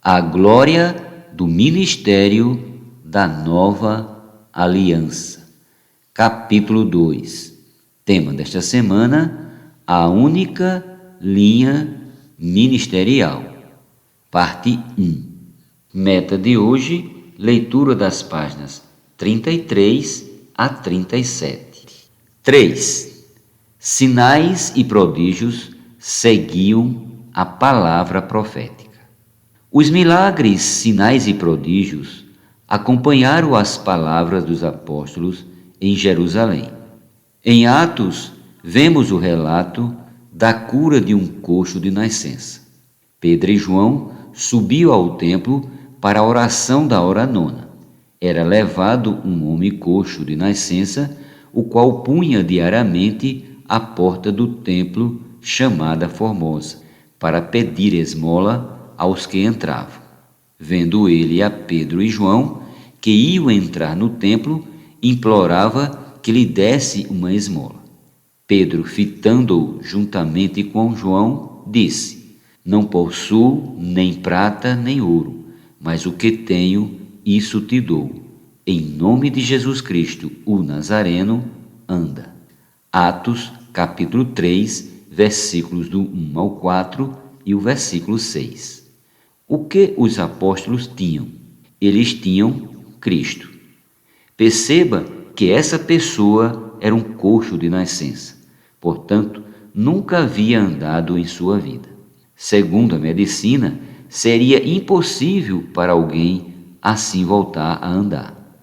A glória do ministério da nova aliança. Capítulo 2. Tema desta semana: a única linha ministerial. Parte 1. Meta de hoje: leitura das páginas 33 a 37. 3. Sinais e prodígios seguiam a palavra profética. Os milagres, sinais e prodígios acompanharam as palavras dos apóstolos em Jerusalém. Em Atos, vemos o relato da cura de um coxo de nascença. Pedro e João subiu ao templo para a oração da hora nona. Era levado um homem coxo de nascença, o qual punha diariamente à porta do templo chamada Formosa, para pedir esmola aos que entravam. Vendo ele a Pedro e João, que iam entrar no templo, implorava que lhe desse uma esmola. Pedro, fitando-o juntamente com João, disse: Não possuo nem prata nem ouro, mas o que tenho, isso te dou. Em nome de Jesus Cristo, o Nazareno, anda. Atos, capítulo 3, versículos do 1 ao 4 e o versículo 6. O que os apóstolos tinham? Eles tinham Cristo. Perceba que essa pessoa era um coxo de nascença, portanto, nunca havia andado em sua vida. Segundo a medicina, seria impossível para alguém assim voltar a andar.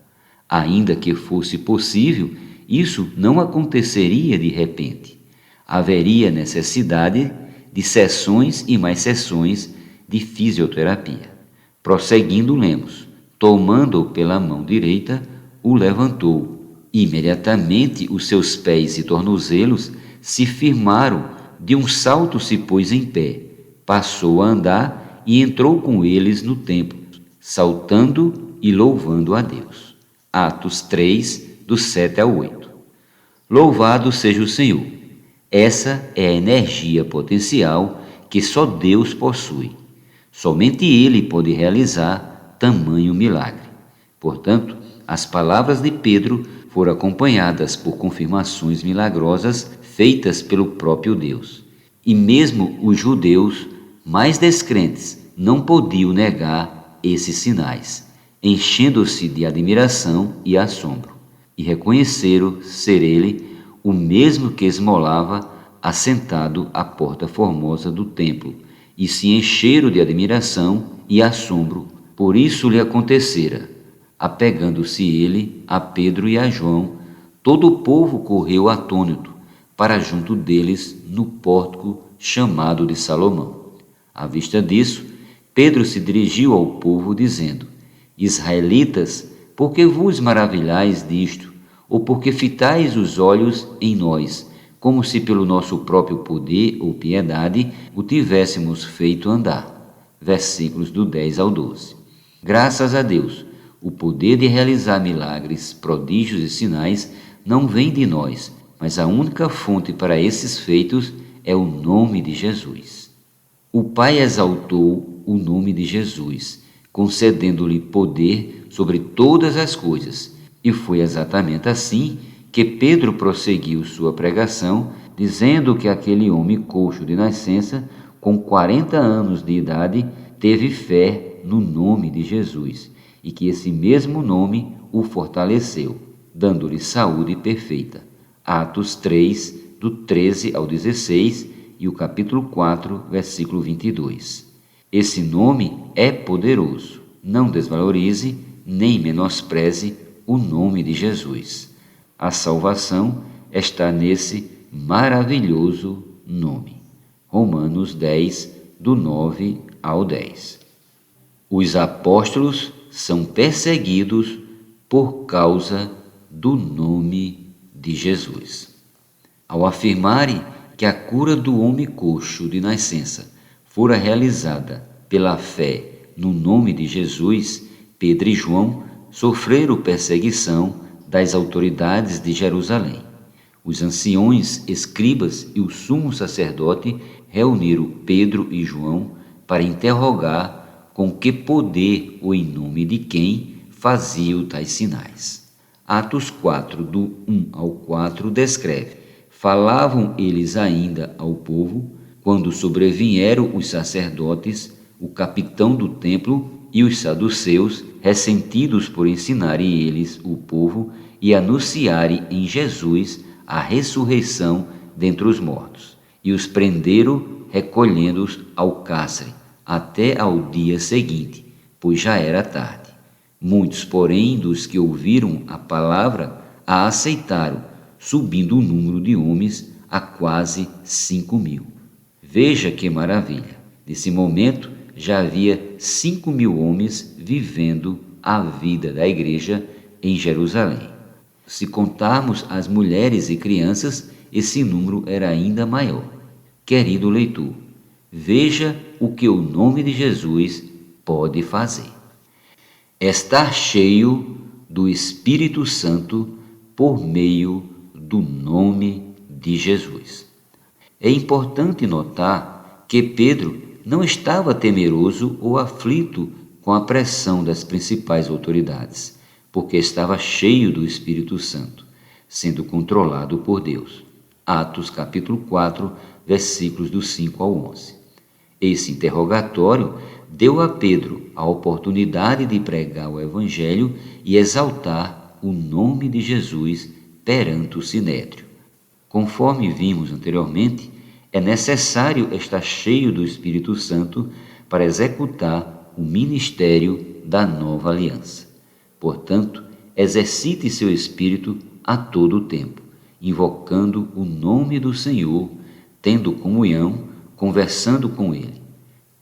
Ainda que fosse possível, isso não aconteceria de repente. Haveria necessidade de sessões e mais sessões de fisioterapia. Prosseguindo, lemos: tomando-o pela mão direita, o levantou. Imediatamente os seus pés e tornozelos se firmaram, de um salto se pôs em pé, passou a andar e entrou com eles no templo, saltando e louvando a Deus. Atos 3, do 7 ao 8. Louvado seja o Senhor! Essa é a energia potencial que só Deus possui. Somente Ele pode realizar tamanho milagre. Portanto, as palavras de Pedro foram acompanhadas por confirmações milagrosas feitas pelo próprio Deus. E mesmo os judeus mais descrentes não podiam negar esses sinais, enchendo-se de admiração e assombro, e reconheceram ser ele o mesmo que esmolava assentado à porta formosa do templo, e se encheram de admiração e assombro. Por isso lhe acontecera. Apegando-se ele a Pedro e a João, todo o povo correu atônito para junto deles no pórtico chamado de Salomão. À vista disso, Pedro se dirigiu ao povo dizendo: Israelitas, por que vos maravilhais disto? Ou porque fitais os olhos em nós, como se pelo nosso próprio poder ou piedade o tivéssemos feito andar? Versículos do 10 ao 12. Graças a Deus, o poder de realizar milagres, prodígios e sinais não vem de nós, mas a única fonte para esses feitos é o nome de Jesus. O Pai exaltou o nome de Jesus, concedendo-lhe poder sobre todas as coisas, e foi exatamente assim que Pedro prosseguiu sua pregação, dizendo que aquele homem coxo de nascença, com 40 anos de idade, teve fé no nome de Jesus, e que esse mesmo nome o fortaleceu, dando-lhe saúde perfeita. Atos 3, do 13 ao 16, e o capítulo 4, versículo 22. Esse nome é poderoso. Não desvalorize nem menospreze o nome de Jesus. A salvação está nesse maravilhoso nome. Romanos 10, do 9 ao 10. Os apóstolos são perseguidos por causa do nome de Jesus. Ao afirmarem que a cura do homem coxo de nascença fora realizada pela fé no nome de Jesus, Pedro e João sofreram perseguição das autoridades de Jerusalém. Os anciões, escribas e o sumo sacerdote reuniram Pedro e João para interrogar com que poder ou em nome de quem fazia tais sinais. Atos 4, do 1 ao 4, descreve: falavam eles ainda ao povo, quando sobrevieram os sacerdotes, o capitão do templo e os saduceus, ressentidos por ensinarem eles o povo e anunciarem em Jesus a ressurreição dentre os mortos. E os prenderam, recolhendo-os ao cárcere, até ao dia seguinte, pois já era tarde. Muitos, porém, dos que ouviram a palavra, a aceitaram, subindo o número de homens a quase 5.000. Veja que maravilha! Nesse momento, já havia 5.000 homens vivendo a vida da igreja em Jerusalém. Se contarmos as mulheres e crianças, esse número era ainda maior. Querido leitor, veja o que o nome de Jesus pode fazer. Estar cheio do Espírito Santo por meio do nome de Jesus. É importante notar que Pedro não estava temeroso ou aflito com a pressão das principais autoridades, porque estava cheio do Espírito Santo, sendo controlado por Deus. Atos capítulo 4, versículos do 5 ao 11. Esse interrogatório deu a Pedro a oportunidade de pregar o Evangelho e exaltar o nome de Jesus perante o Sinédrio. Conforme vimos anteriormente, é necessário estar cheio do Espírito Santo para executar o ministério da nova aliança. Portanto, exercite seu espírito a todo o tempo, invocando o nome do Senhor, tendo comunhão, conversando com Ele.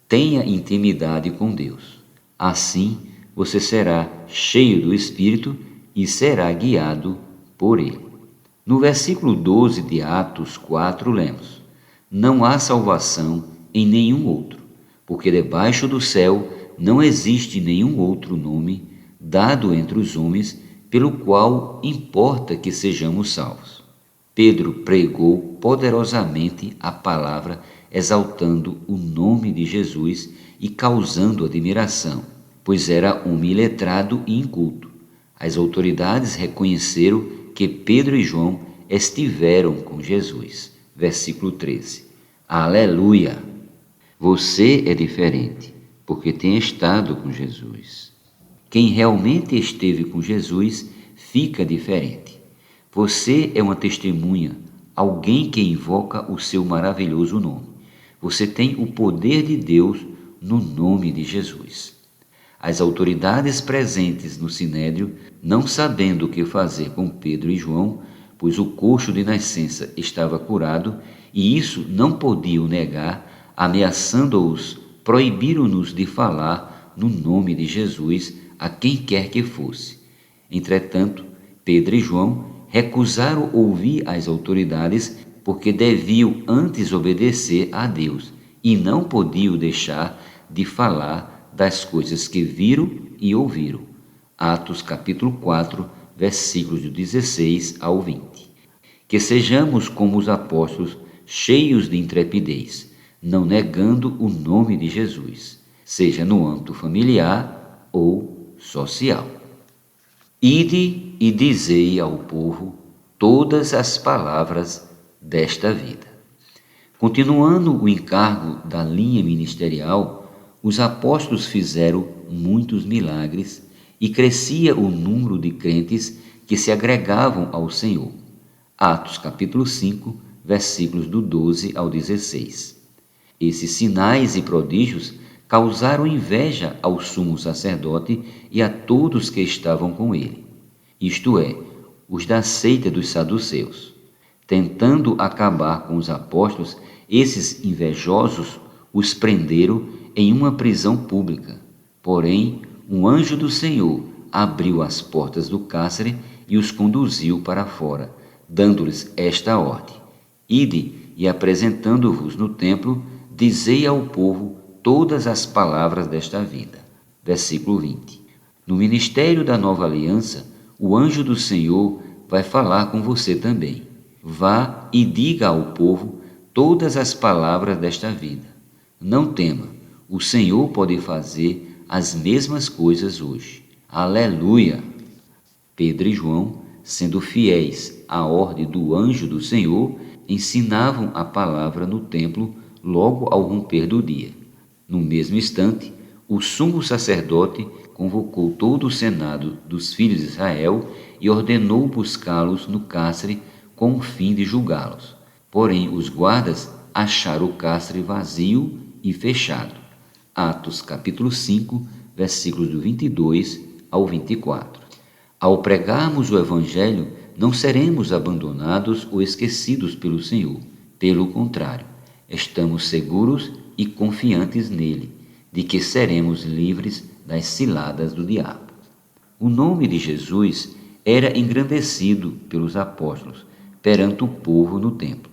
Tenha intimidade com Deus. Assim, você será cheio do Espírito e será guiado por Ele. No versículo 12 de Atos 4, lemos: não há salvação em nenhum outro, porque debaixo do céu não existe nenhum outro nome dado entre os homens pelo qual importa que sejamos salvos. Pedro pregou poderosamente a palavra, exaltando o nome de Jesus e causando admiração, pois era homem iletrado e inculto. As autoridades reconheceram que Pedro e João estiveram com Jesus. Versículo 13. Aleluia! Você é diferente, porque tem estado com Jesus. Quem realmente esteve com Jesus fica diferente. Você é uma testemunha, alguém que invoca o seu maravilhoso nome. Você tem o poder de Deus no nome de Jesus. As autoridades presentes no Sinédrio, não sabendo o que fazer com Pedro e João, pois o coxo de nascença estava curado, e isso não podiam negar, ameaçando-os, proibiram-nos de falar no nome de Jesus a quem quer que fosse. Entretanto, Pedro e João recusaram ouvir as autoridades porque deviam antes obedecer a Deus e não podiam deixar de falar das coisas que viram e ouviram. Atos capítulo 4, versículos de 16 ao 20. Que sejamos como os apóstolos, cheios de intrepidez, não negando o nome de Jesus, seja no âmbito familiar ou social. Ide e dizei ao povo todas as palavras desta vida. Continuando o encargo da linha ministerial, os apóstolos fizeram muitos milagres e crescia o número de crentes que se agregavam ao Senhor. Atos capítulo 5, versículos do 12 ao 16. Esses sinais e prodígios causaram inveja ao sumo sacerdote e a todos que estavam com ele, isto é, os da seita dos saduceus. Tentando acabar com os apóstolos, esses invejosos os prenderam em uma prisão pública. Porém, um anjo do Senhor abriu as portas do cárcere e os conduziu para fora, dando-lhes esta ordem: ide e, apresentando-vos no templo, dizei ao povo todas as palavras desta vida. Versículo 20. No ministério da nova aliança, o anjo do Senhor vai falar com você também. Vá e diga ao povo todas as palavras desta vida. Não tema, o Senhor pode fazer as mesmas coisas hoje. Aleluia! Pedro e João, sendo fiéis à ordem do anjo do Senhor, ensinavam a palavra no templo logo ao romper do dia. No mesmo instante, o sumo sacerdote convocou todo o senado dos filhos de Israel e ordenou buscá-los no cárcere com o fim de julgá-los. Porém, os guardas acharam o cárcere vazio e fechado. Atos capítulo 5, versículos do 22 ao 24. Ao pregarmos o Evangelho, não seremos abandonados ou esquecidos pelo Senhor. Pelo contrário, estamos seguros e confiantes nele, de que seremos livres das ciladas do diabo. O nome de Jesus era engrandecido pelos apóstolos perante o povo no templo.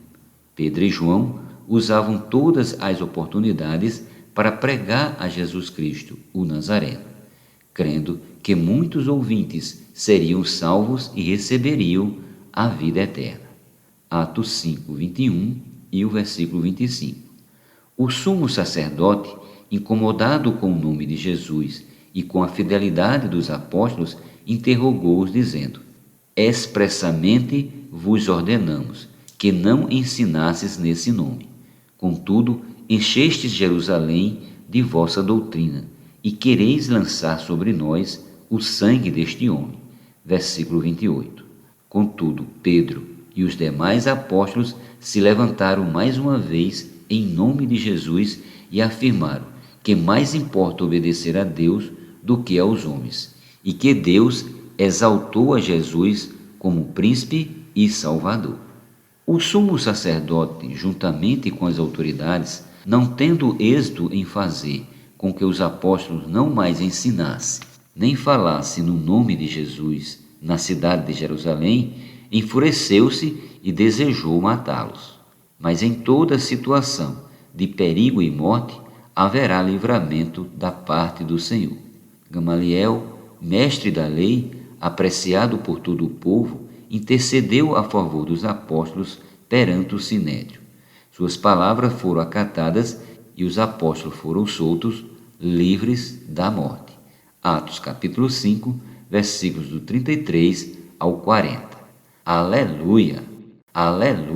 Pedro e João usavam todas as oportunidades para pregar a Jesus Cristo, o Nazareno, crendo que muitos ouvintes seriam salvos e receberiam a vida eterna. Atos 5, 21 e o versículo 25. O sumo sacerdote, incomodado com o nome de Jesus e com a fidelidade dos apóstolos, interrogou-os, dizendo: expressamente vos ordenamos que não ensinasses nesse nome. Contudo, enchestes Jerusalém de vossa doutrina e quereis lançar sobre nós o sangue deste homem. Versículo 28. Contudo, Pedro e os demais apóstolos se levantaram mais uma vez em nome de Jesus e afirmaram que mais importa obedecer a Deus do que aos homens, e que Deus exaltou a Jesus como príncipe e salvador. O sumo sacerdote, juntamente com as autoridades, não tendo êxito em fazer com que os apóstolos não mais ensinassem, nem falassem no nome de Jesus na cidade de Jerusalém, enfureceu-se e desejou matá-los. Mas em toda situação de perigo e morte, haverá livramento da parte do Senhor. Gamaliel, mestre da lei, apreciado por todo o povo, intercedeu a favor dos apóstolos perante o sinédrio. Suas palavras foram acatadas e os apóstolos foram soltos, livres da morte. Atos capítulo 5, versículos do 33 ao 40. Aleluia! Aleluia!